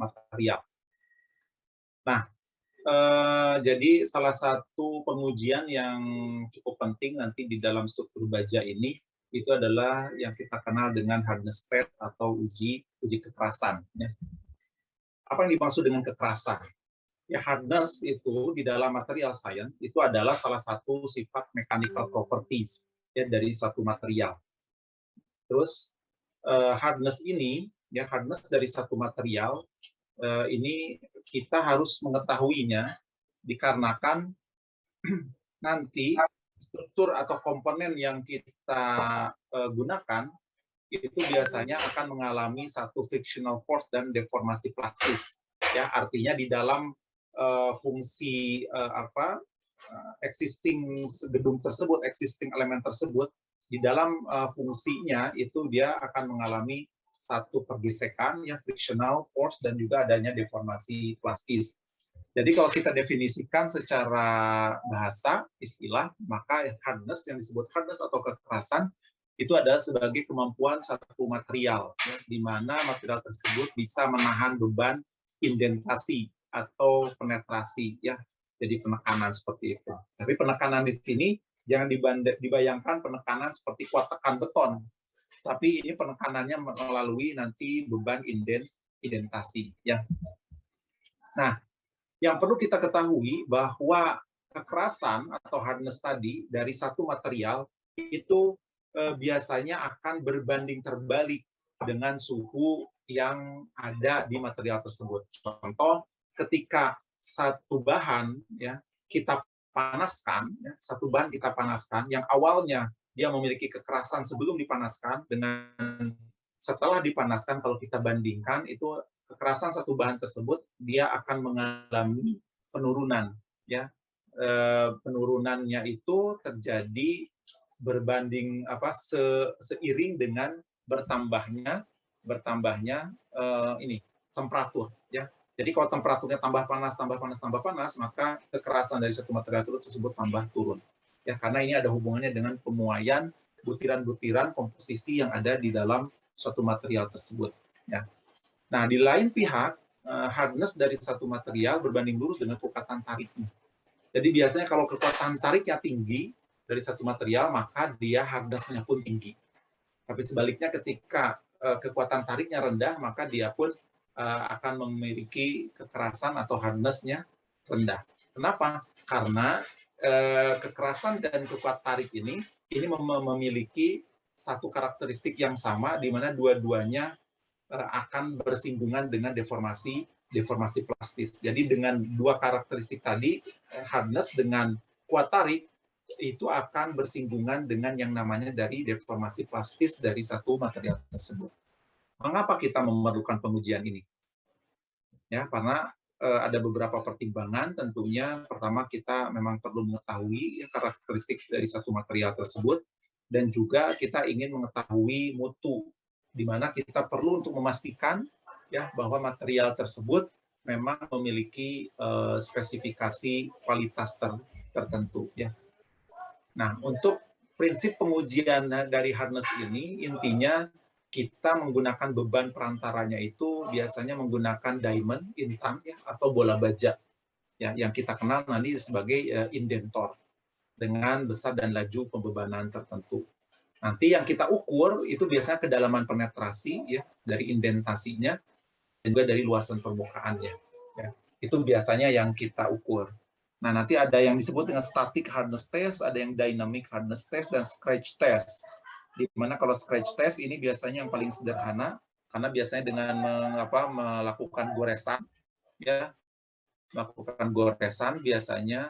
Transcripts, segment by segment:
material. Nah, jadi salah satu pengujian yang cukup penting nanti di dalam struktur baja ini itu adalah yang kita kenal dengan hardness test atau uji kekerasan. Ya. Apa yang dimaksud dengan kekerasan? Ya, hardness itu di dalam material science itu adalah salah satu sifat mechanical properties ya dari suatu material. Terus hardness ini, ya hardness dari satu material ini kita harus mengetahuinya dikarenakan nanti struktur atau komponen yang kita gunakan itu biasanya akan mengalami satu frictional force dan deformasi plastis. Ya, artinya di dalam fungsi existing gedung tersebut, existing elemen tersebut, di dalam fungsinya itu dia akan mengalami satu pergesekan, ya frictional force dan juga adanya deformasi plastis. Jadi kalau kita definisikan secara bahasa, istilah, maka hardness yang disebut hardness atau kekerasan itu adalah sebagai kemampuan satu material, ya, di mana material tersebut bisa menahan beban indentasi atau penetrasi, ya, jadi penekanan seperti itu. Tapi penekanan di sini jangan dibayangkan penekanan seperti kuat tekan beton, tapi ini penekanannya melalui nanti beban indentasi, ya. Nah, yang perlu kita ketahui bahwa kekerasan atau hardness tadi dari satu material itu biasanya akan berbanding terbalik dengan suhu yang ada di material tersebut. Contoh, ketika satu bahan ya kita panaskan, ya, satu bahan kita panaskan yang awalnya dia memiliki kekerasan sebelum dipanaskan dengan setelah dipanaskan, kalau kita bandingkan itu kekerasan satu bahan tersebut dia akan mengalami penurunan, ya. Penurunannya itu terjadi berbanding seiring dengan bertambahnya ini temperatur, ya. Jadi kalau temperaturnya tambah panas, maka kekerasan dari satu material tersebut tambah turun, ya, karena ini ada hubungannya dengan pemuaian butiran-butiran komposisi yang ada di dalam suatu material tersebut, ya. Nah, di lain pihak, hardness dari satu material berbanding lurus dengan kekuatan tariknya. Jadi biasanya kalau kekuatan tariknya tinggi dari satu material, maka dia hardness-nya pun tinggi. Tapi sebaliknya ketika kekuatan tariknya rendah, maka dia pun akan memiliki kekerasan atau hardness-nya rendah. Kenapa? Karena kekerasan dan kekuatan tarik ini memiliki satu karakteristik yang sama, di mana dua-duanya akan bersinggungan dengan deformasi plastis. Jadi dengan dua karakteristik tadi, hardness dengan kuat tarik, itu akan bersinggungan dengan yang namanya dari deformasi plastis dari satu material tersebut. Mengapa kita memerlukan pengujian ini? Ya, karena ada beberapa pertimbangan. Tentunya pertama kita memang perlu mengetahui ya, karakteristik dari satu material tersebut, dan juga kita ingin mengetahui mutu, di mana kita perlu untuk memastikan ya bahwa material tersebut memang memiliki spesifikasi kualitas tertentu, ya. Nah, untuk prinsip pengujian dari hardness ini intinya kita menggunakan beban perantaranya itu biasanya menggunakan diamond, intan, ya, atau bola baja, ya, yang kita kenal nanti sebagai indentor dengan besar dan laju pembebanan tertentu. Nanti yang kita ukur itu biasanya kedalaman penetrasi, ya, dari indentasinya dan juga dari luasan permukaannya, ya. Itu biasanya yang kita ukur. Nah, nanti ada yang disebut dengan static hardness test, ada yang dynamic hardness test, dan scratch test. Di mana kalau scratch test ini biasanya yang paling sederhana, karena biasanya dengan melakukan goresan, ya, biasanya,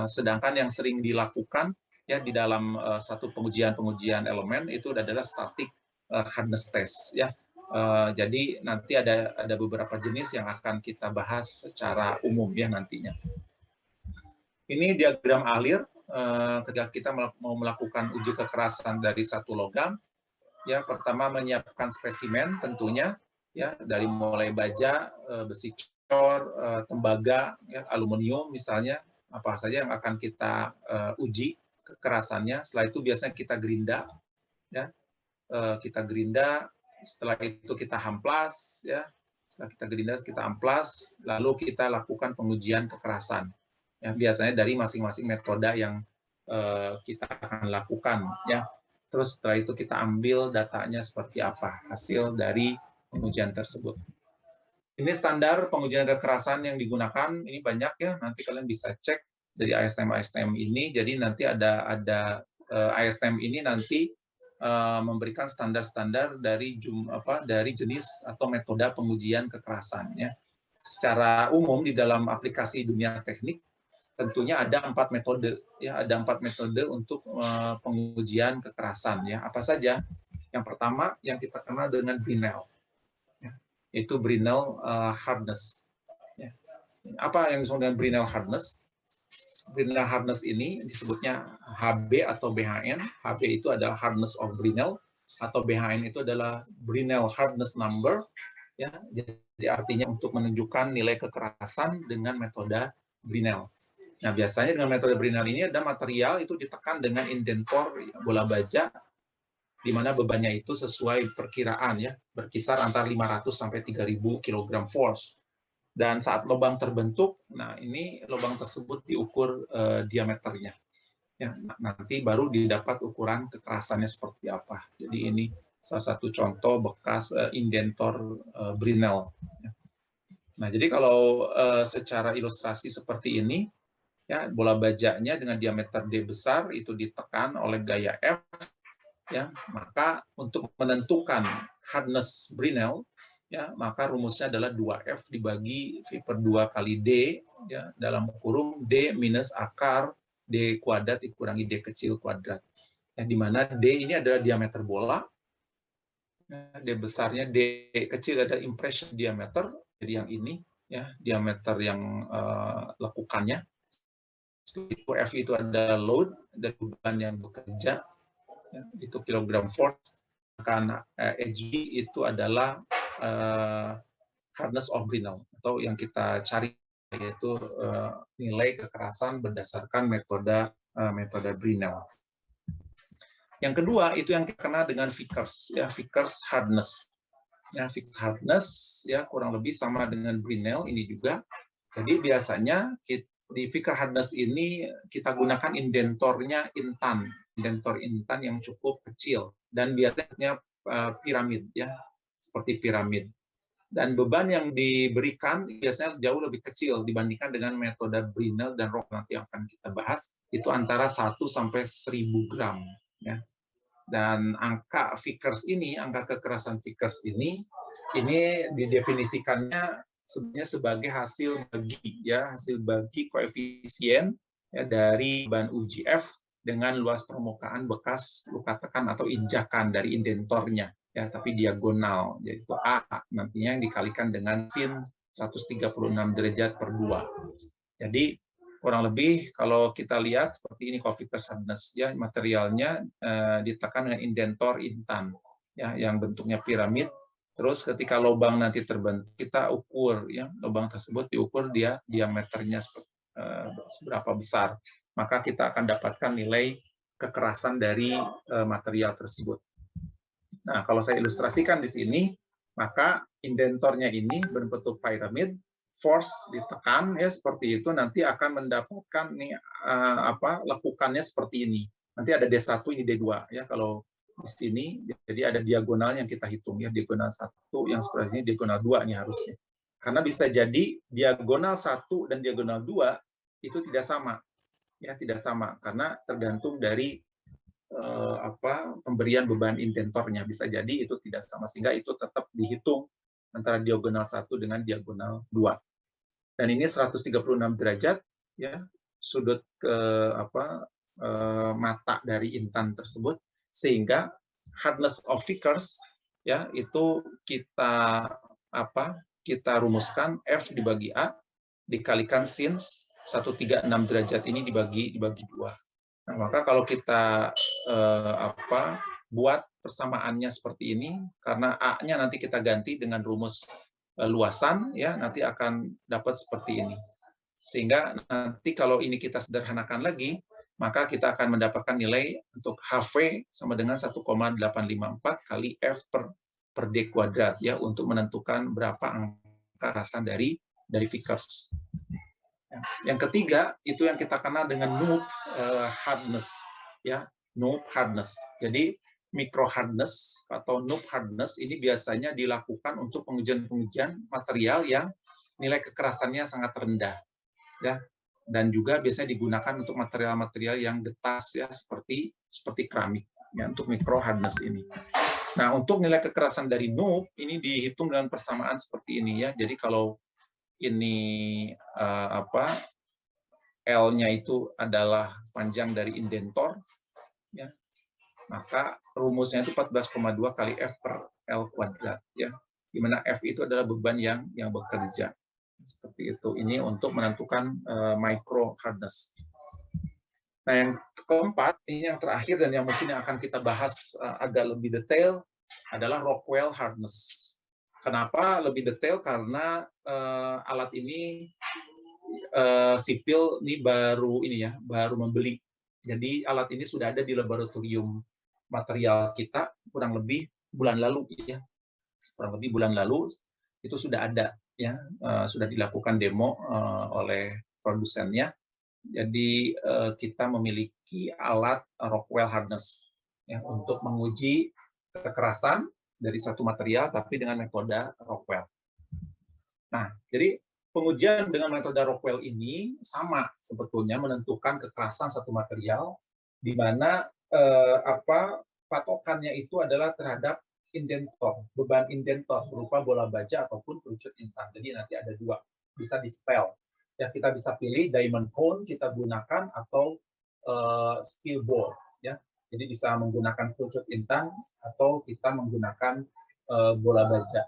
sedangkan yang sering dilakukan ya di dalam satu pengujian elemen itu adalah static hardness test, ya. Jadi nanti ada beberapa jenis yang akan kita bahas secara umum ya nantinya. Ini diagram alir ketika kita mau melakukan uji kekerasan dari satu logam. Ya, pertama menyiapkan spesimen tentunya ya, dari mulai baja, besi cor, tembaga, ya, aluminium misalnya, apa saja yang akan kita uji kekerasannya. Setelah itu biasanya kita gerinda, ya, setelah itu kita hamplas, ya. Setelah kita gerindra, kita amplas, lalu kita lakukan pengujian kekerasan. Ya, biasanya dari masing-masing metode yang kita akan lakukan. Ya. Terus setelah itu kita ambil datanya seperti apa, hasil dari pengujian tersebut. Ini standar pengujian kekerasan yang digunakan, ini banyak ya, nanti kalian bisa cek dari ASTM ini. Jadi nanti ada ASTM ini nanti memberikan standar-standar dari jenis atau metode pengujian kekerasan. Ya. Secara umum di dalam aplikasi dunia teknik tentunya ada 4 metode, ya ada 4 metode untuk pengujian kekerasan. Ya, apa saja? Yang pertama yang kita kenal dengan Brinell, ya, yaitu Brinell hardness. Ya. Apa yang disebut dengan Brinell hardness? Brinell hardness ini disebutnya HB atau BHN. HB itu adalah hardness of Brinell, atau BHN itu adalah Brinell hardness number. Ya, jadi artinya untuk menunjukkan nilai kekerasan dengan metode Brinell. Nah, biasanya dengan metode Brinell ini ada material itu ditekan dengan indentor bola baja, di mana bebannya itu sesuai perkiraan, ya, berkisar antara 500 sampai 3.000 kg force. Dan saat lubang terbentuk, nah ini lubang tersebut diukur diameternya. Ya, nanti baru didapat ukuran kekerasannya seperti apa. Jadi ini salah satu contoh bekas indentor Brinell. Nah, jadi kalau secara ilustrasi seperti ini, ya bola bajanya dengan diameter D besar itu ditekan oleh gaya F, ya maka untuk menentukan hardness Brinell, ya maka rumusnya adalah 2F dibagi V/2 kali D, ya dalam kurung D minus akar D kuadrat dikurangi D kecil kuadrat. Ya, di mana D ini adalah diameter bola, D besarnya, D kecil adalah impression diameter, jadi yang ini ya diameter yang lekukannya. F itu adalah load dan beban yang bekerja, ya, itu kilogram force. Karena Hg itu adalah hardness of Brinell, atau yang kita cari yaitu nilai kekerasan berdasarkan metode Brinell. Yang kedua itu yang kita kenal dengan Vickers, ya Vickers hardness. Ya, Vickers hardness ya kurang lebih sama dengan Brinell ini juga. Jadi biasanya di Vickers hardness ini kita gunakan indentornya intan, indentor intan yang cukup kecil dan biasanya piramid, ya seperti piramid. Dan beban yang diberikan biasanya jauh lebih kecil dibandingkan dengan metode Brinell dan Rock nanti akan kita bahas, itu antara 1 sampai 1.000 gram. Ya. Dan angka Vickers ini, angka kekerasan Vickers ini didefinisikannya sebenarnya sebagai hasil bagi koefisien ya, dari beban UGF dengan luas permukaan bekas luka tekan atau injakan dari indentornya. Ya, tapi diagonal, yaitu A nantinya yang dikalikan dengan sin 136 derajat per 2. Jadi kurang lebih kalau kita lihat seperti ini Vickers hardness, ya materialnya ditekan dengan indentor intan, ya yang bentuknya piramid. Terus ketika lubang nanti terbentuk, kita ukur, ya lubang tersebut diukur dia diameternya seberapa besar, maka kita akan dapatkan nilai kekerasan dari material tersebut. Nah, kalau saya ilustrasikan di sini, maka indentornya ini berbentuk piramid, force ditekan ya seperti itu, nanti akan mendapatkan nih lekukannya seperti ini. Nanti ada D1 ini D2 ya kalau di sini, jadi ada diagonal yang kita hitung ya, diagonal 1 yang seperti ini, diagonal 2 nih harusnya. Karena bisa jadi diagonal 1 dan diagonal 2 itu tidak sama. Ya, tidak sama karena tergantung dari pemberian beban indentornya, bisa jadi itu tidak sama sehingga itu tetap dihitung antara diagonal 1 dengan diagonal 2. Dan ini 136 derajat ya sudut ke mata dari intan tersebut, sehingga hardness of Vickers ya itu kita rumuskan F dibagi A dikalikan sin 136 derajat ini dibagi 2. Nah, maka kalau kita buat persamaannya seperti ini, karena A-nya nanti kita ganti dengan rumus luasan, ya nanti akan dapat seperti ini. Sehingga nanti kalau ini kita sederhanakan lagi, maka kita akan mendapatkan nilai untuk HV sama dengan 1,854 kali F per D kuadrat, ya untuk menentukan berapa kekerasan dari Vickers. Yang ketiga itu yang kita kenal dengan noob hardness, ya, noob hardness. Jadi micro hardness atau noob hardness ini biasanya dilakukan untuk pengujian material yang nilai kekerasannya sangat rendah, ya, dan juga biasanya digunakan untuk material-material yang getas, ya, seperti keramik, ya, untuk micro hardness ini. Nah, untuk nilai kekerasan dari noob ini dihitung dengan persamaan seperti ini, ya. Jadi kalau ini L-nya itu adalah panjang dari indentor, ya, maka rumusnya itu 14,2 kali F per L kuadrat, ya, di mana F itu adalah beban yang bekerja. Seperti itu. Ini untuk menentukan micro hardness. Nah, yang keempat, ini yang terakhir dan yang mungkin yang akan kita bahas agak lebih detail adalah Rockwell hardness. Kenapa lebih detail? Karena alat ini sipil ini baru membeli. Jadi alat ini sudah ada di laboratorium material kita kurang lebih bulan lalu, ya. Kurang lebih bulan lalu itu sudah ada, ya, sudah dilakukan demo oleh produsennya. Jadi kita memiliki alat Rockwell hardness, ya, untuk menguji kekerasan dari satu material tapi dengan metode Rockwell. Nah, jadi pengujian dengan metode Rockwell ini sama sebetulnya menentukan kekerasan satu material, di mana patokannya itu adalah terhadap indentor, beban indentor berupa bola baja ataupun kerucut intan. Jadi nanti ada dua, bisa di-spell. Ya, kita bisa pilih diamond cone kita gunakan atau steel ball, ya. Jadi bisa menggunakan kerucut intan atau kita menggunakan bola baja.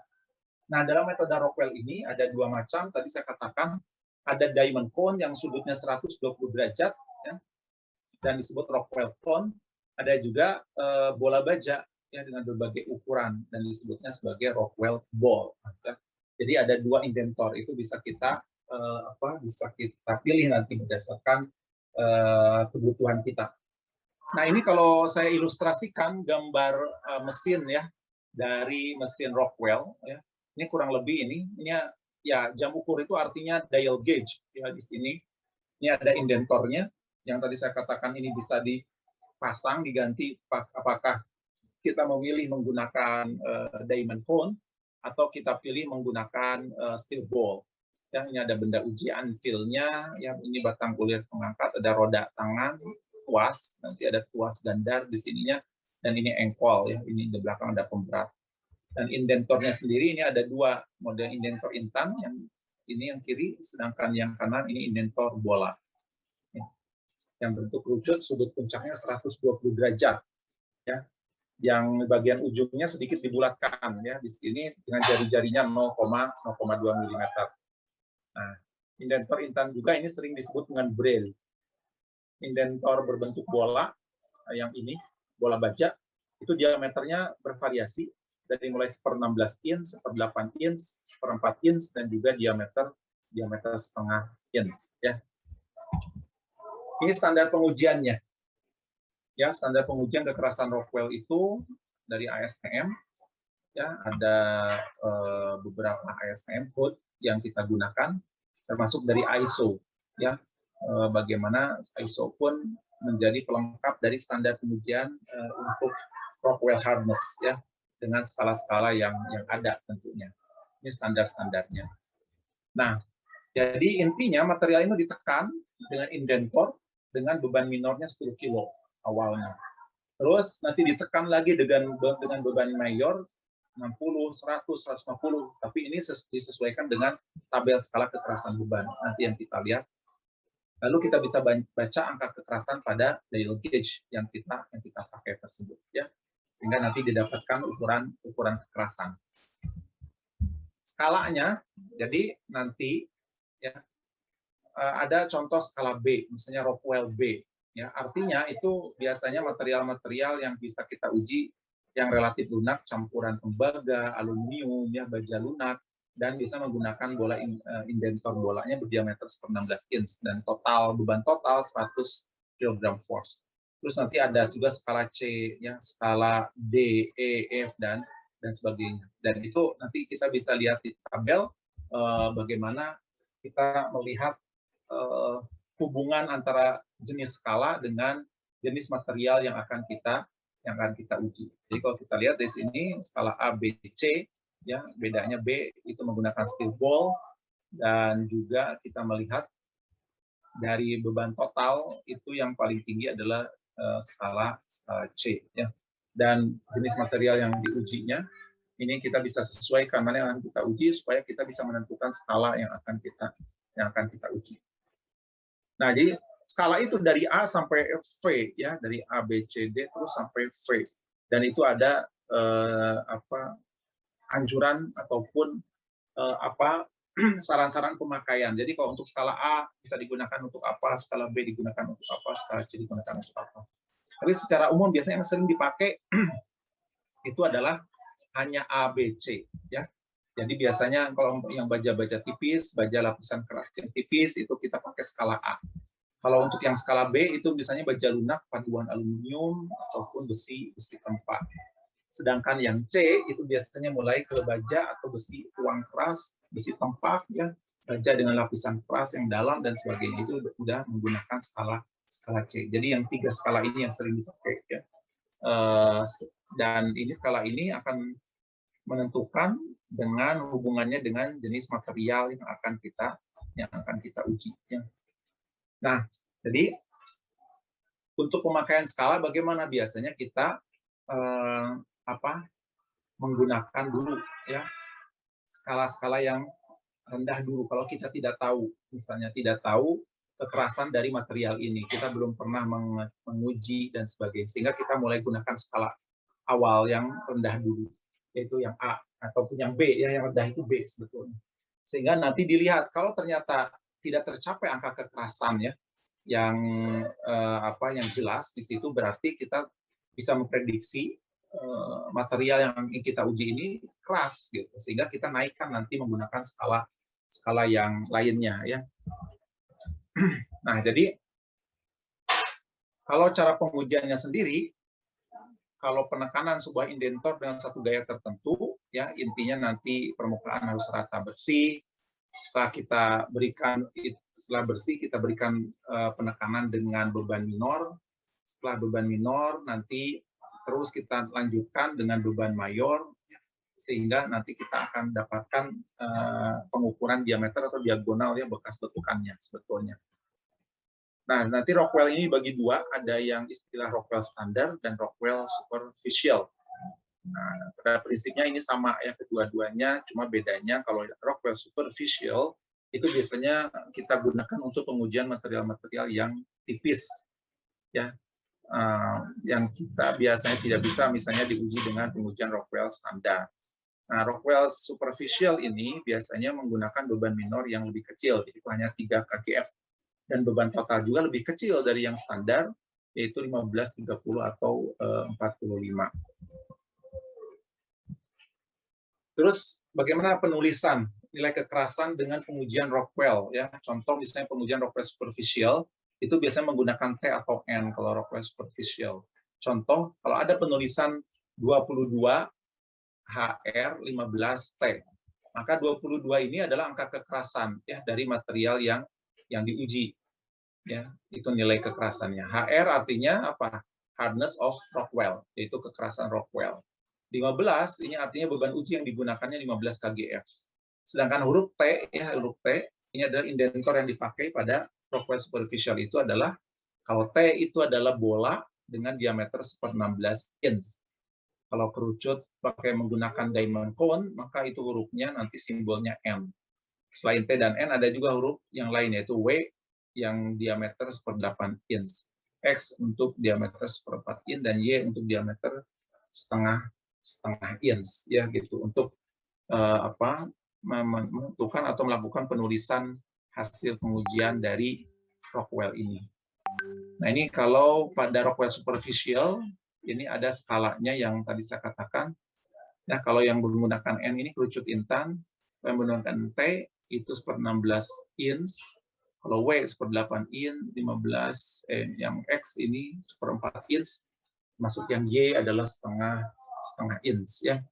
Nah, dalam metode Rockwell ini ada dua macam. Tadi saya katakan ada diamond cone yang sudutnya 120 derajat, ya, dan disebut Rockwell cone. Ada juga bola baja, ya, dengan berbagai ukuran dan disebutnya sebagai Rockwell ball. Jadi ada dua indentor, itu bisa kita pilih nanti berdasarkan kebutuhan kita. Nah, ini kalau saya ilustrasikan gambar mesin, ya, dari mesin Rockwell, ya. Ini kurang lebih ini ya, jam ukur itu artinya dial gauge, ya, di sini. Ini ada indentornya yang tadi saya katakan ini bisa dipasang, diganti apakah kita memilih menggunakan diamond cone atau kita pilih menggunakan steel ball. Ya, ini ada benda uji anvil-nya, yang ini batang kulit pengangkat, ada roda tangan, tuas, nanti ada tuas gandar di sininya, dan ini engkol, ya, ini di belakang ada pemberat. Dan indentornya sendiri ini ada dua model indentor intan, yang ini yang kiri, sedangkan yang kanan ini indentor bola. Ya. Yang bentuk kerucut, sudut puncaknya 120 derajat. Ya. Yang bagian ujungnya sedikit dibulatkan, ya, di sini dengan jari-jarinya 0,2 mm. Nah, indentor intan juga ini sering disebut dengan braille. Indentor berbentuk bola, yang ini, bola baja, itu diameternya bervariasi, dari mulai 1/16 inch, 1/8 inch, 1/4 inch, dan juga diameter setengah inch. Ya. Ini standar pengujiannya. Ya, standar pengujian kekerasan Rockwell itu dari ASTM. Ya, ada beberapa ASTM code yang kita gunakan, termasuk dari ISO. Ya, bagaimana ISO pun menjadi pelengkap dari standar pengujian untuk Rockwell hardness, ya, dengan skala-skala yang ada tentunya. Ini standar-standarnya. Nah, jadi intinya material ini ditekan dengan indentor dengan beban minornya 10 kilo awalnya. Terus nanti ditekan lagi dengan beban mayor 60, 100, 150. Tapi ini disesuaikan dengan tabel skala kekerasan beban. Nanti yang kita lihat. Lalu kita bisa baca angka kekerasan pada dial gauge yang kita pakai tersebut, ya. Sehingga nanti didapatkan ukuran kekerasan. Skalanya, jadi nanti, ya, ada contoh skala B, misalnya Rockwell B. Ya, artinya itu biasanya material-material yang bisa kita uji yang relatif lunak, campuran tembaga, aluminium, ya, baja lunak, dan bisa menggunakan bola indentor bolanya berdiameter 1/16 inch dan beban total 100 kg force. Terus nanti ada juga skala C, ya, skala D, E, F, dan sebagainya. Dan itu nanti kita bisa lihat di tabel bagaimana kita melihat hubungan antara jenis skala dengan jenis material yang akan kita uji. Jadi kalau kita lihat di sini skala A, B, C, ya bedanya B itu menggunakan steel ball, dan juga kita melihat dari beban total itu yang paling tinggi adalah skala C, ya. Dan jenis material yang diujinya ini kita bisa sesuaikan mana yang akan kita uji supaya kita bisa menentukan skala yang akan kita uji. Nah, jadi skala itu dari A sampai V, ya, dari A, B, C, D terus sampai V. Dan itu ada anjuran ataupun saran-saran pemakaian. Jadi kalau untuk skala A bisa digunakan untuk apa, skala B digunakan untuk apa, skala C digunakan untuk apa. Tapi secara umum biasanya yang sering dipakai itu adalah hanya A, B, C, ya. Jadi biasanya kalau yang baja-baja tipis, baja lapisan keras yang tipis itu kita pakai skala A. Kalau untuk yang skala B itu biasanya baja lunak paduan aluminium ataupun besi tempat. Sedangkan yang C itu biasanya mulai ke baja atau besi tuang keras, besi tempat, ya, baja dengan lapisan keras yang dalam dan sebagainya, itu sudah menggunakan skala C. Jadi yang 3 skala ini yang sering dipakai, ya. Dan ini skala ini akan menentukan dengan hubungannya dengan jenis material yang akan kita uji, ya. Nah, jadi untuk pemakaian skala bagaimana biasanya kita menggunakan dulu, ya, skala-skala yang rendah dulu. Kalau kita tidak tahu, misalnya tidak tahu kekerasan dari material ini, kita belum pernah menguji dan sebagainya, sehingga kita mulai gunakan skala awal yang rendah dulu, yaitu yang A ataupun yang B, ya, yang rendah itu B sebetulnya. Sehingga nanti dilihat kalau ternyata tidak tercapai angka kekerasan, ya, yang jelas di situ, berarti kita bisa memprediksi material yang kita uji ini keras, gitu, sehingga kita naikkan nanti menggunakan skala yang lainnya, ya. Nah, jadi kalau cara pengujiannya sendiri, kalau penekanan sebuah indentor dengan satu gaya tertentu, ya, intinya nanti permukaan harus rata bersih. Setelah bersih kita berikan penekanan dengan beban minor. Setelah beban minor nanti terus kita lanjutkan dengan beban mayor, sehingga nanti kita akan dapatkan pengukuran diameter atau diagonal, ya, bekas letukannya sebetulnya. Nah, nanti Rockwell ini bagi dua, ada yang istilah Rockwell standar dan Rockwell superficial. Nah, pada prinsipnya ini sama, ya, kedua-duanya, cuma bedanya kalau Rockwell superficial itu biasanya kita gunakan untuk pengujian material-material yang tipis, ya. Yang kita biasanya tidak bisa misalnya diuji dengan pengujian Rockwell standar. Nah, Rockwell superficial ini biasanya menggunakan beban minor yang lebih kecil, itu hanya 3 kgf, dan beban total juga lebih kecil dari yang standar, yaitu 15, 30, atau 45. Terus bagaimana penulisan nilai kekerasan dengan pengujian Rockwell, ya. Contoh misalnya pengujian Rockwell superficial itu biasanya menggunakan T atau N kalau Rockwell superficial. Contoh, kalau ada penulisan 22 HR 15 T, maka 22 ini adalah angka kekerasan, ya, dari material yang diuji, ya, itu nilai kekerasannya. HR artinya apa? Hardness of Rockwell, yaitu kekerasan Rockwell. 15 ini artinya beban uji yang digunakannya 15 kgf. Sedangkan huruf T, ya, huruf T ini adalah indentor yang dipakai pada Rockwell superficial. Itu adalah, kalau T itu adalah bola dengan diameter 1/16 inch. Kalau kerucut pakai menggunakan diamond cone, maka itu hurufnya nanti simbolnya M. Selain T dan N ada juga huruf yang lain, yaitu W yang diameter 1/8 inch, X untuk diameter 1/4 inch, dan Y untuk diameter setengah inch, ya, gitu, untuk menentukan atau melakukan penulisan hasil pengujian dari Rockwell ini. Nah, ini kalau pada Rockwell superficial ini ada skalanya yang tadi saya katakan. Nah, kalau yang menggunakan N ini kerucut intan, yang menggunakan T itu 1/16 inch, kalau W 1/8 inch, 15, yang X ini 1/4 inch, masuk yang Y adalah setengah inch, ya.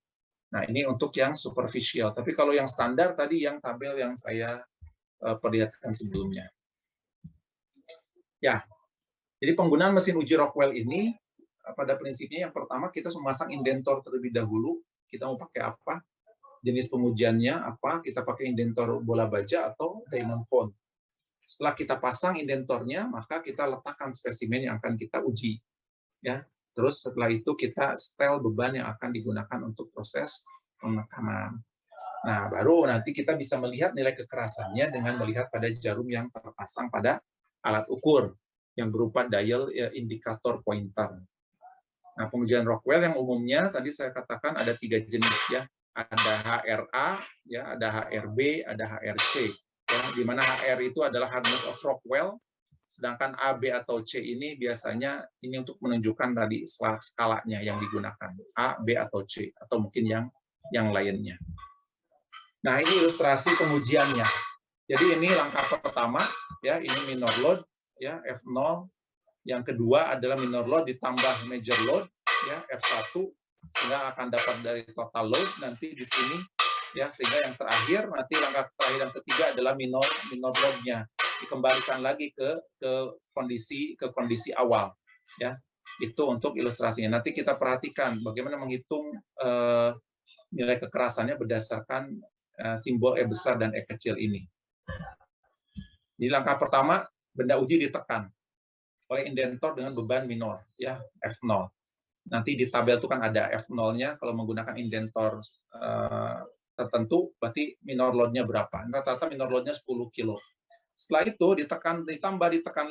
Nah, ini untuk yang superficial. Tapi kalau yang standar tadi yang tabel yang saya perlihatkan sebelumnya. Ya, jadi penggunaan mesin uji Rockwell ini pada prinsipnya yang pertama kita memasang indentor terlebih dahulu. Kita mau pakai apa? Jenis pengujiannya apa? Kita pakai indentor bola baja atau diamond cone. Setelah kita pasang indentornya, maka kita letakkan spesimen yang akan kita uji. Ya, terus setelah itu kita setel beban yang akan digunakan untuk proses penekanan. Nah, baru nanti kita bisa melihat nilai kekerasannya dengan melihat pada jarum yang terpasang pada alat ukur yang berupa dial indikator pointer. Nah, pengujian Rockwell yang umumnya tadi saya katakan ada 3 jenis ya. Ada HRA, ya, ada HRB, ada HRC. Ya, di mana HR itu adalah hardness of Rockwell, sedangkan A, B, atau C ini biasanya ini untuk menunjukkan tadi skalanya yang digunakan. A, B, atau C, atau mungkin yang lainnya. Nah, ini ilustrasi pengujiannya. Jadi ini langkah pertama, ya, ini minor load, ya, F0. Yang kedua adalah minor load ditambah major load, ya, F1, sehingga akan dapat dari total load nanti di sini, ya, sehingga yang terakhir nanti langkah terakhir yang ketiga adalah minor load-nya dikembalikan lagi ke kondisi awal, ya. Itu untuk ilustrasinya. Nanti kita perhatikan bagaimana menghitung nilai kekerasannya berdasarkan simbol E besar dan E kecil ini. Di langkah pertama, benda uji ditekan oleh indentor dengan beban minor, ya, F0. Nanti di tabel itu kan ada F0-nya, kalau menggunakan indentor tertentu, berarti minor load-nya berapa. Rata-rata minor load-nya 10 kilo. Setelah itu ditekan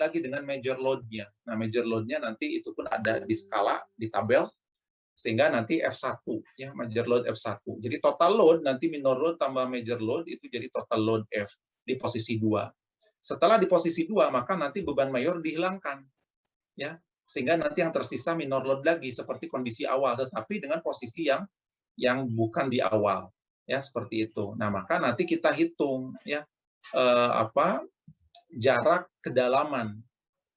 lagi dengan major load-nya. Nah, major load-nya nanti itu pun ada di skala, di tabel, sehingga nanti F1, ya, major load F1. Jadi total load, nanti minor load tambah major load, itu jadi total load F di posisi 2. Setelah di posisi 2, maka nanti beban mayor dihilangkan, ya, sehingga nanti yang tersisa minor load lagi seperti kondisi awal, tetapi dengan posisi yang bukan di awal, ya, seperti itu. Nah, maka nanti kita hitung, ya, jarak kedalaman,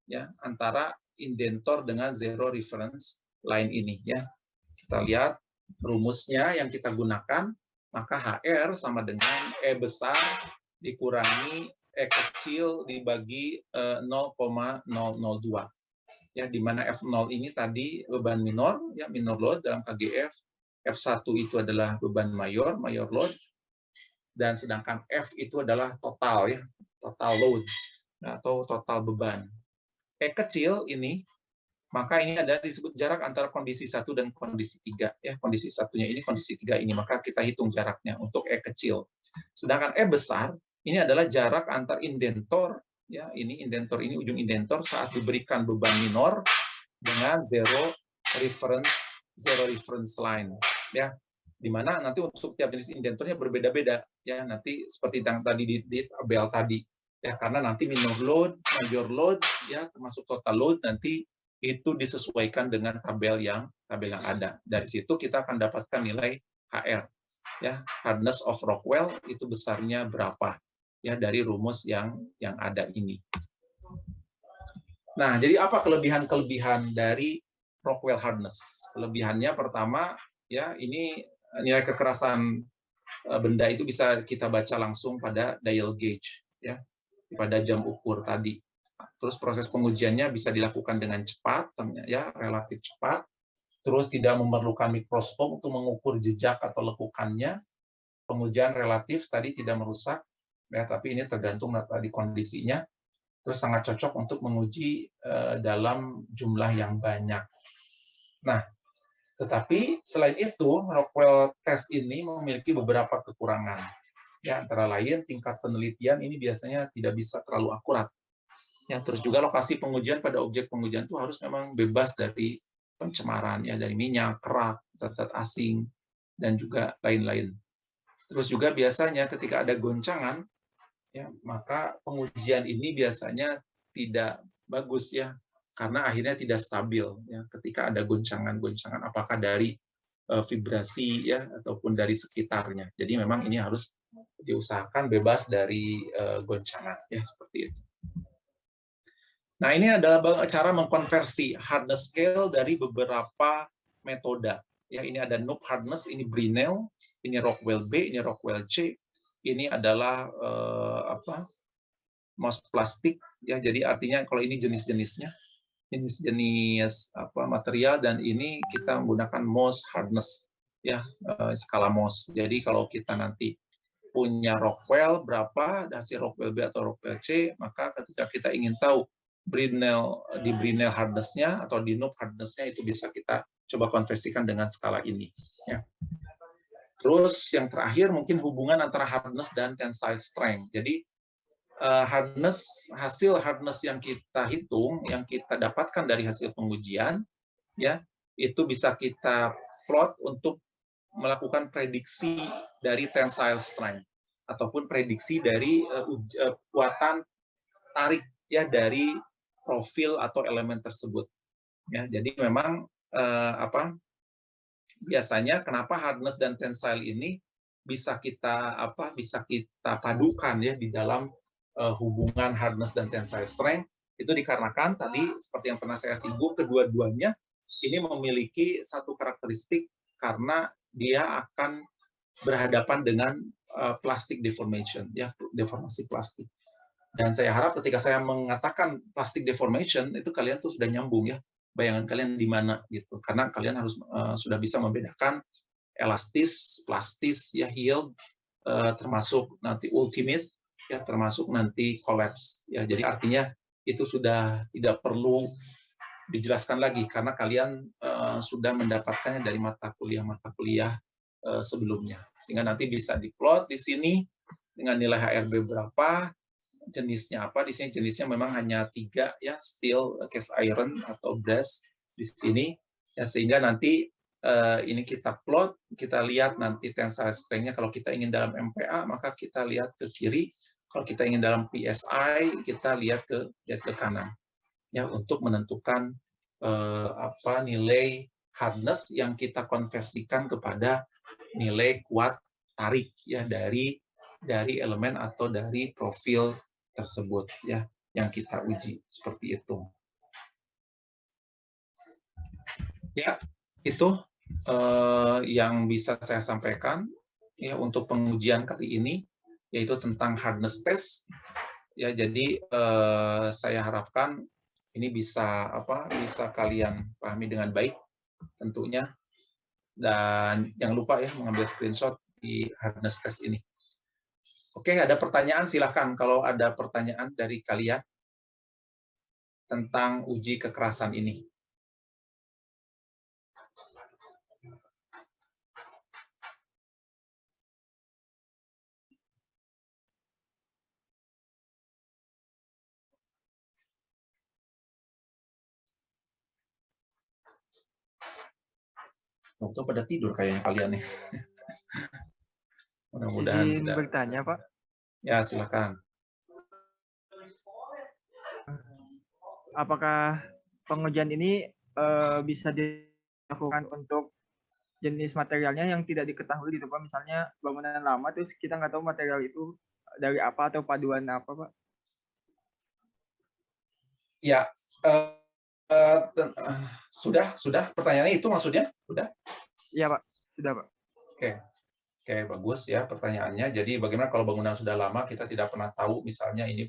ya, antara indentor dengan zero reference line ini, ya. Kita lihat rumusnya yang kita gunakan, maka HR sama dengan E besar dikurangi E kecil dibagi 0,002. Ya, di mana F0 ini tadi beban minor, ya, minor load dalam KGF, F1 itu adalah beban mayor load, dan sedangkan F itu adalah total, ya, total load, atau total beban. E kecil ini, maka ini adalah disebut jarak antara kondisi 1 dan kondisi 3. Ya, kondisi satunya ini, kondisi 3 ini, maka kita hitung jaraknya untuk E kecil. Sedangkan E besar, ini adalah jarak antar indentor, ya, ini indentor, ini ujung indentor saat diberikan beban minor dengan zero reference line, ya, di mana nanti untuk tiap jenis indentornya berbeda-beda, ya, nanti seperti yang tadi di tabel tadi, ya, karena nanti minor load, major load, ya, termasuk total load nanti itu disesuaikan dengan tabel yang ada. Dari situ kita akan dapatkan nilai HR, ya, hardness of Rockwell itu besarnya berapa, ya, dari rumus yang ada ini. Nah, jadi apa kelebihan dari Rockwell hardness? Kelebihannya pertama, ya, ini nilai kekerasan benda itu bisa kita baca langsung pada dial gauge, ya, pada jam ukur tadi. Terus proses pengujiannya bisa dilakukan dengan cepat, ya, relatif cepat. Terus tidak memerlukan mikroskop untuk mengukur jejak atau lekukannya. Pengujian relatif tadi tidak merusak, ya, tapi ini tergantung tadi kondisinya. Terus sangat cocok untuk menguji dalam jumlah yang banyak. Nah, tetapi selain itu, Rockwell test ini memiliki beberapa kekurangan. Ya, antara lain tingkat penelitian ini biasanya tidak bisa terlalu akurat. Ya, terus juga lokasi pengujian pada objek pengujian itu harus memang bebas dari pencemaran, ya, dari minyak, kerak, zat-zat asing, dan juga lain-lain. Terus juga biasanya ketika ada goncangan, ya, maka pengujian ini biasanya tidak bagus, ya, karena akhirnya tidak stabil, ya, ketika ada goncangan apakah dari vibrasi, ya, ataupun dari sekitarnya. Jadi memang ini harus diusahakan bebas dari goncangan, ya, seperti itu. Nah, ini adalah cara mengkonversi hardness scale dari beberapa metode, Ya, ini ada Noob Hardness, ini Brinell, ini Rockwell B, ini Rockwell C. Ini adalah moss plastik, ya. Jadi artinya kalau ini jenis-jenisnya, jenis-jenis material, dan ini kita menggunakan moss hardness, ya, skala moss. Jadi kalau kita nanti punya Rockwell berapa, hasil Rockwell B atau Rockwell C, maka ketika kita ingin tahu di Brinell hardness-nya atau di Noob hardness-nya, itu bisa kita coba konversikan dengan skala ini. Ya. Terus yang terakhir mungkin hubungan antara hardness dan tensile strength. Jadi hasil hardness yang kita hitung, yang kita dapatkan dari hasil pengujian, ya, itu bisa kita plot untuk melakukan prediksi dari tensile strength ataupun prediksi dari kekuatan tarik, ya, dari profil atau elemen tersebut. Ya, jadi memang biasanya kenapa hardness dan tensile ini bisa kita padukan, ya, di dalam hubungan hardness dan tensile strength, itu dikarenakan tadi seperti yang pernah saya singgung, kedua-duanya ini memiliki satu karakteristik karena dia akan berhadapan dengan plastic deformation, ya, deformasi plastik. Dan saya harap ketika saya mengatakan plastic deformation, itu kalian tuh sudah nyambung, ya, bayangan kalian di mana gitu, karena kalian harus sudah bisa membedakan elastis, plastis, ya, yield, termasuk nanti ultimate, ya, termasuk nanti collapse, ya. Jadi artinya itu sudah tidak perlu dijelaskan lagi karena kalian sudah mendapatkannya dari mata kuliah sebelumnya, sehingga nanti bisa diplot di sini dengan nilai HRB berapa, jenisnya apa. Di sini jenisnya memang hanya 3, ya, steel, cast iron atau brass di sini, ya, sehingga nanti ini kita plot, kita lihat nanti tensile strength-nya. Kalau kita ingin dalam MPa, maka kita lihat ke kiri. Kalau kita ingin dalam PSI, kita lihat ke kanan, ya, untuk menentukan nilai hardness yang kita konversikan kepada nilai kuat tarik, ya, dari elemen atau dari profil tersebut, ya, yang kita uji seperti itu. Ya, itu yang bisa saya sampaikan, ya, untuk pengujian kali ini, yaitu tentang hardness test, ya. Jadi saya harapkan ini bisa kalian pahami dengan baik tentunya, dan jangan lupa, ya, mengambil screenshot di hardness test ini. Oke, ada pertanyaan, silahkan kalau ada pertanyaan dari kalian tentang uji kekerasan ini. Waktu pada tidur kayaknya kalian nih. Mudah-mudahan Izin bertanya, Pak. Ya, silakan. Apakah pengujian ini bisa dilakukan untuk jenis materialnya yang tidak diketahui gitu, Pak? Misalnya bangunan lama terus kita nggak tahu material itu dari apa atau paduan apa, Pak? Ya, sudah pertanyaannya itu maksudnya? Sudah? Iya, Pak. Sudah, Pak. Oke, bagus, ya, pertanyaannya. Jadi bagaimana kalau bangunan sudah lama kita tidak pernah tahu misalnya ini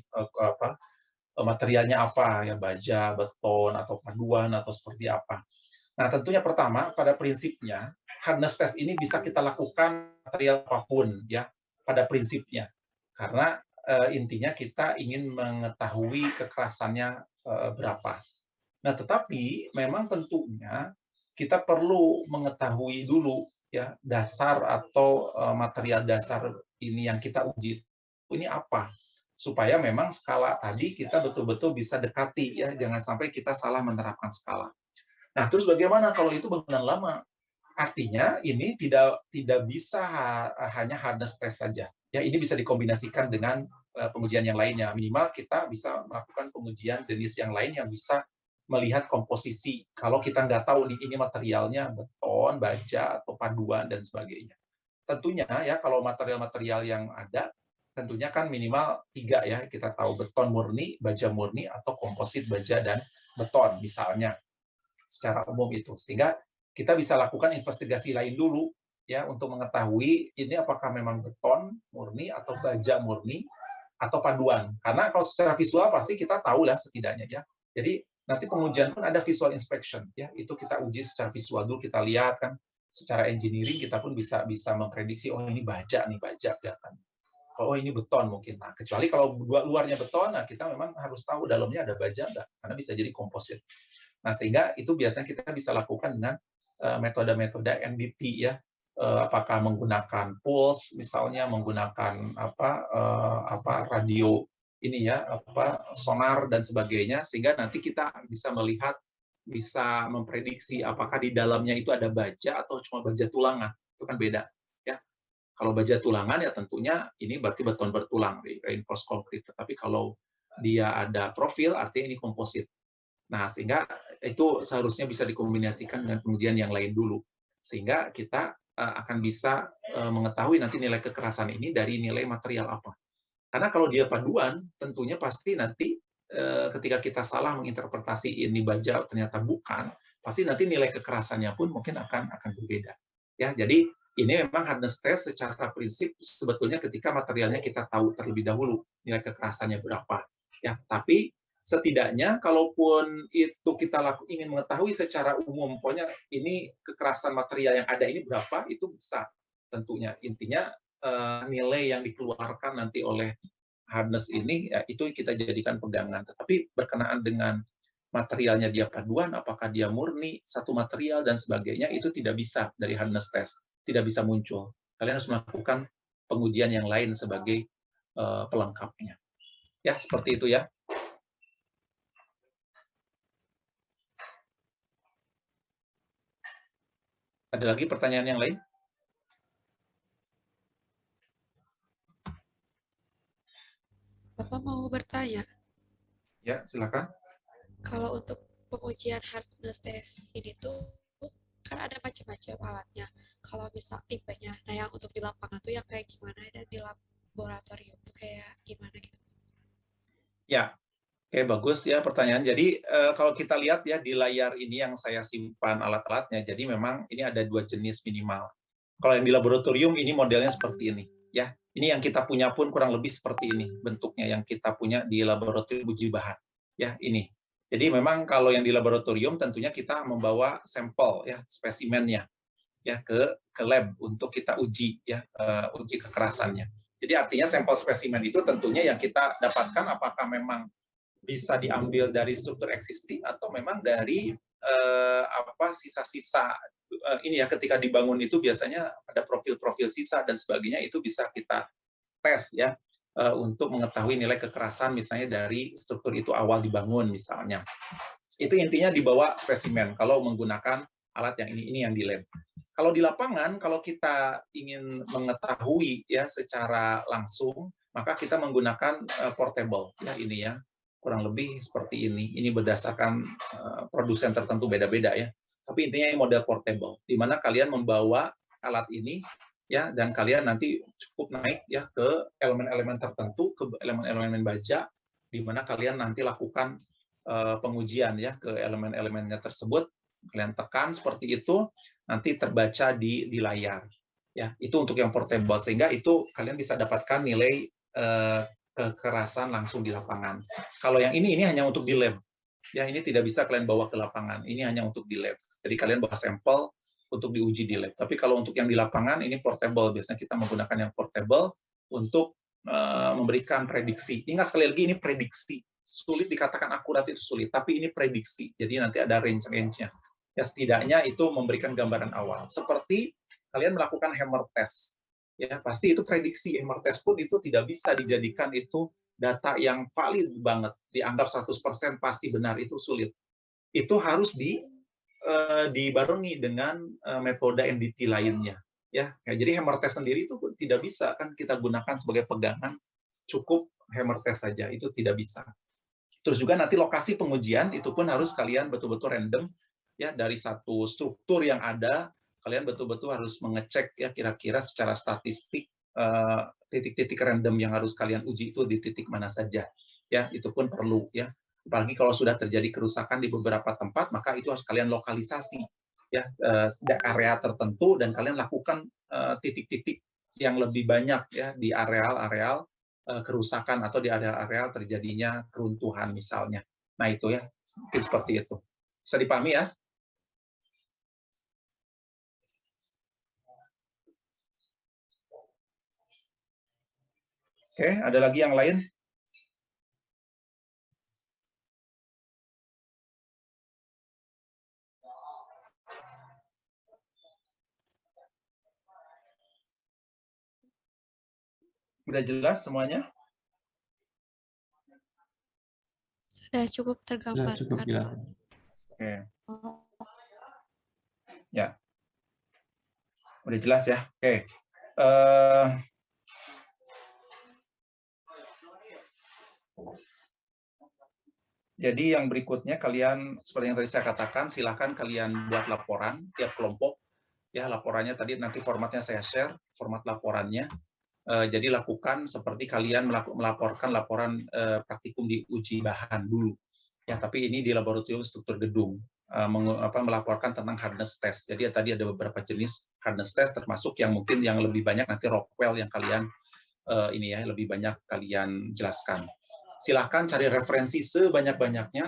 materialnya apa, ya, baja, beton, atau paduan, atau seperti apa. Nah, tentunya pertama, pada prinsipnya hardness test ini bisa kita lakukan material apapun, ya, pada prinsipnya. Karena intinya kita ingin mengetahui kekerasannya berapa. Nah, tetapi memang tentunya kita perlu mengetahui dulu, ya, dasar atau material dasar ini yang kita uji ini apa, supaya memang skala tadi kita betul-betul bisa dekati, ya, jangan sampai kita salah menerapkan skala. Nah, terus bagaimana kalau itu bangunan lama? Artinya ini tidak bisa hanya hardness test saja. Ya, ini bisa dikombinasikan dengan pengujian yang lainnya. Minimal kita bisa melakukan pengujian jenis yang lain yang bisa melihat komposisi. Kalau kita nggak tahu ini materialnya beton, baja, atau paduan, dan sebagainya. Tentunya, ya, kalau material-material yang ada, tentunya kan minimal 3, ya. Kita tahu beton murni, baja murni, atau komposit baja dan beton, misalnya. Secara umum itu. Sehingga kita bisa lakukan investigasi lain dulu ya untuk mengetahui ini apakah memang beton murni atau baja murni atau paduan. Karena kalau secara visual pasti kita tahu lah setidaknya ya. Jadi nanti pengujian pun ada visual inspection ya. Itu kita uji secara visual dulu, kita lihat kan secara engineering kita pun bisa memprediksi oh ini baja nih, baja kelihatan. Kalau ini beton mungkin. Nah, kecuali kalau luarnya beton, nah kita memang harus tahu dalamnya ada baja enggak, karena bisa jadi komposit. Nah, sehingga itu biasanya kita bisa lakukan dengan metode-metode NDT ya. Apakah menggunakan pulse misalnya, menggunakan radio ini ya, sonar dan sebagainya, sehingga nanti kita bisa melihat, bisa memprediksi apakah di dalamnya itu ada baja atau cuma baja tulangan. Itu kan beda ya. Kalau baja tulangan ya tentunya ini berarti beton bertulang, reinforced concrete. Tetapi kalau dia ada profil artinya ini komposit. Nah, sehingga itu seharusnya bisa dikombinasikan dengan pengujian yang lain dulu. Sehingga kita akan bisa mengetahui nanti nilai kekerasan ini dari nilai material apa. Karena kalau dia paduan, tentunya pasti nanti ketika kita salah menginterpretasi ini baja ternyata bukan, pasti nanti nilai kekerasannya pun mungkin akan berbeda. Ya, jadi ini memang hardness test secara prinsip sebetulnya ketika materialnya kita tahu terlebih dahulu nilai kekerasannya berapa. Ya, tapi setidaknya kalaupun itu kita ingin mengetahui secara umum, pokoknya ini kekerasan material yang ada ini berapa, itu bisa tentunya. Intinya nilai yang dikeluarkan nanti oleh hardness ini, ya, itu kita jadikan pegangan. Tetapi berkenaan dengan materialnya dia paduan, apakah dia murni, satu material, dan sebagainya, itu tidak bisa dari hardness test. Tidak bisa muncul. Kalian harus melakukan pengujian yang lain sebagai pelengkapnya. Ya, seperti itu ya. Ada lagi pertanyaan yang lain? Bapak mau bertanya? Ya, silakan. Kalau untuk pengujian hardness test ini tuh kan ada macam-macam alatnya. Kalau misal tipenya, nah yang untuk di lapangan tuh yang kayak gimana dan di laboratorium tuh kayak gimana gitu? Ya, oke, bagus ya pertanyaan. Jadi kalau kita lihat ya di layar ini yang saya simpan alat-alatnya, jadi memang ini ada 2 jenis minimal. Kalau yang di laboratorium ini modelnya seperti ini, ya. Ini yang kita punya pun kurang lebih seperti ini bentuknya yang kita punya di laboratorium uji bahan, ya ini. Jadi memang kalau yang di laboratorium tentunya kita membawa sampel ya spesimennya ya ke lab untuk kita uji ya uji kekerasannya. Jadi artinya sampel spesimen itu tentunya yang kita dapatkan apakah memang bisa diambil dari struktur existing atau memang dari sisa-sisa ini ya ketika dibangun itu biasanya ada profil-profil sisa dan sebagainya itu bisa kita tes ya untuk mengetahui nilai kekerasan misalnya dari struktur itu awal dibangun misalnya. Itu intinya dibawa spesimen kalau menggunakan alat yang ini yang di lab. Kalau di lapangan kalau kita ingin mengetahui ya secara langsung maka kita menggunakan portable ya ini ya. Kurang lebih seperti ini. Ini berdasarkan produsen tertentu beda-beda ya. Tapi intinya ini model portable, di mana kalian membawa alat ini ya dan kalian nanti cukup naik ya ke elemen-elemen tertentu, ke elemen-elemen baja, di mana kalian nanti lakukan pengujian ya ke elemen-elemennya tersebut. Kalian tekan seperti itu, nanti terbaca di layar. Ya, itu untuk yang portable sehingga itu kalian bisa dapatkan nilai kekerasan langsung di lapangan. Kalau yang ini hanya untuk di lab. Ya, ini tidak bisa kalian bawa ke lapangan. Ini hanya untuk di lab. Jadi kalian bawa sampel untuk diuji di lab. Tapi kalau untuk yang di lapangan ini portable. Biasanya kita menggunakan yang portable untuk memberikan prediksi. Ingat sekali lagi ini prediksi. Sulit dikatakan akurat itu sulit, tapi ini prediksi. Jadi nanti ada range-range-nya. Ya setidaknya itu memberikan gambaran awal. Seperti kalian melakukan hammer test. Ya, pasti itu prediksi hammer test pun itu tidak bisa dijadikan itu data yang valid banget, dianggap 100% pasti benar, itu sulit. Itu harus dibarengi dengan metode NDT lainnya. Ya, jadi hammer test sendiri itu tidak bisa kan kita gunakan sebagai pegangan, cukup hammer test saja, itu tidak bisa. Terus juga nanti lokasi pengujian itu pun harus kalian betul-betul random ya dari satu struktur yang ada. Kalian betul-betul harus mengecek ya kira-kira secara statistik titik-titik random yang harus kalian uji itu di titik mana saja. Ya, itu pun perlu ya. Apalagi kalau sudah terjadi kerusakan di beberapa tempat, maka itu harus kalian lokalisasi ya area tertentu dan kalian lakukan titik-titik yang lebih banyak ya di areal-areal kerusakan atau di areal-areal terjadinya keruntuhan misalnya. Nah itu ya, mungkin seperti itu. Bisa dipahami ya? Oke, ada lagi yang lain? Udah jelas semuanya? Sudah cukup Sudah cukup tergambarkan. jelas. Oke. Ya. Udah jelas ya? Oke. Jadi yang berikutnya kalian, seperti yang tadi saya katakan, silahkan kalian buat laporan tiap kelompok. Ya, laporannya tadi nanti formatnya saya share, format laporannya. Jadi lakukan seperti kalian melaporkan laporan praktikum di uji bahan dulu. Ya, tapi ini di laboratorium struktur gedung. Melaporkan tentang hardness test. Jadi tadi ada beberapa jenis hardness test, termasuk yang mungkin yang lebih banyak nanti Rockwell yang kalian ini ya lebih banyak kalian jelaskan. Silahkan cari referensi sebanyak-banyaknya.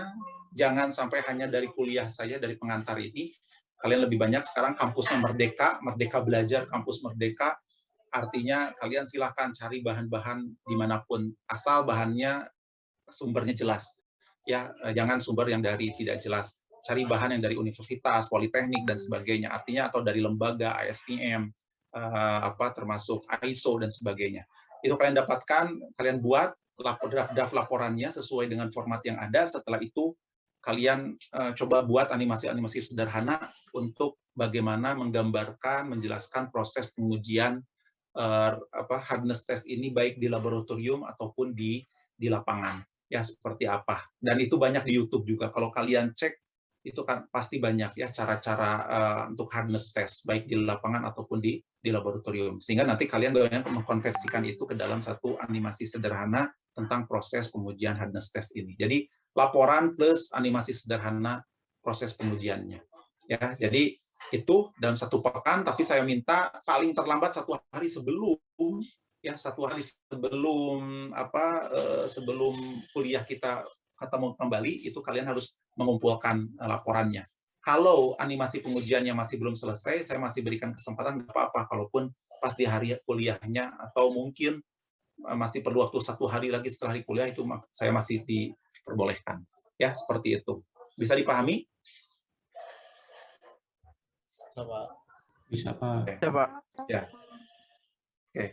Jangan sampai hanya dari kuliah saya, dari pengantar ini. Kalian lebih banyak sekarang kampusnya Merdeka, Merdeka Belajar, kampus Merdeka. Artinya kalian silahkan cari bahan-bahan dimanapun, asal bahannya sumbernya jelas. Ya, jangan sumber yang dari tidak jelas. Cari bahan yang dari universitas, politeknik dan sebagainya. Artinya atau dari lembaga ISTM, termasuk ISO dan sebagainya. Itu kalian dapatkan, kalian buat draft laporannya sesuai dengan format yang ada. Setelah itu kalian coba buat animasi-animasi sederhana untuk bagaimana menggambarkan, menjelaskan proses pengujian hardness test ini baik di laboratorium ataupun di lapangan. Ya seperti apa. Dan itu banyak di YouTube juga. Kalau kalian cek itu kan pasti banyak ya cara-cara untuk hardness test baik di lapangan ataupun di laboratorium. Sehingga nanti kalian banyak mengkonversikan itu ke dalam satu animasi sederhana tentang proses pengujian hardness test ini. Jadi laporan plus animasi sederhana proses pengujiannya. Ya, jadi itu dalam 1 pekan, tapi saya minta paling terlambat 1 hari sebelum ya 1 hari sebelum sebelum kuliah kita ketemu kembali itu kalian harus mengumpulkan laporannya. Kalau animasi pengujiannya masih belum selesai, saya masih berikan kesempatan nggak apa-apa kalaupun pas di hari kuliahnya atau mungkin masih perlu waktu 1 hari lagi setelah hari kuliah itu saya masih diperbolehkan. Ya seperti itu. Bisa dipahami? Bisa Pak. Ya, Pak. Ya. Oke.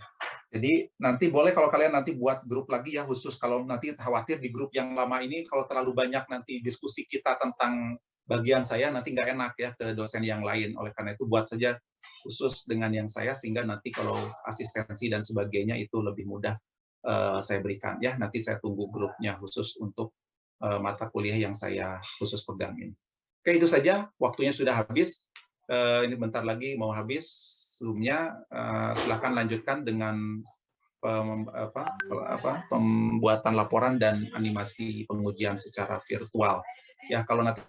Jadi nanti boleh kalau kalian nanti buat grup lagi ya khusus kalau nanti khawatir di grup yang lama ini kalau terlalu banyak nanti diskusi kita tentang bagian saya nanti nggak enak ya ke dosen yang lain. Oleh karena itu buat saja khusus dengan yang saya sehingga nanti kalau asistensi dan sebagainya itu lebih mudah saya berikan ya. Nanti saya tunggu grupnya khusus untuk mata kuliah yang saya khusus pegang ini. Oke itu saja waktunya sudah habis. Ini bentar lagi mau habis. Sebelumnya silakan lanjutkan dengan pembuatan laporan dan animasi pengujian secara virtual. Ya kalau nanti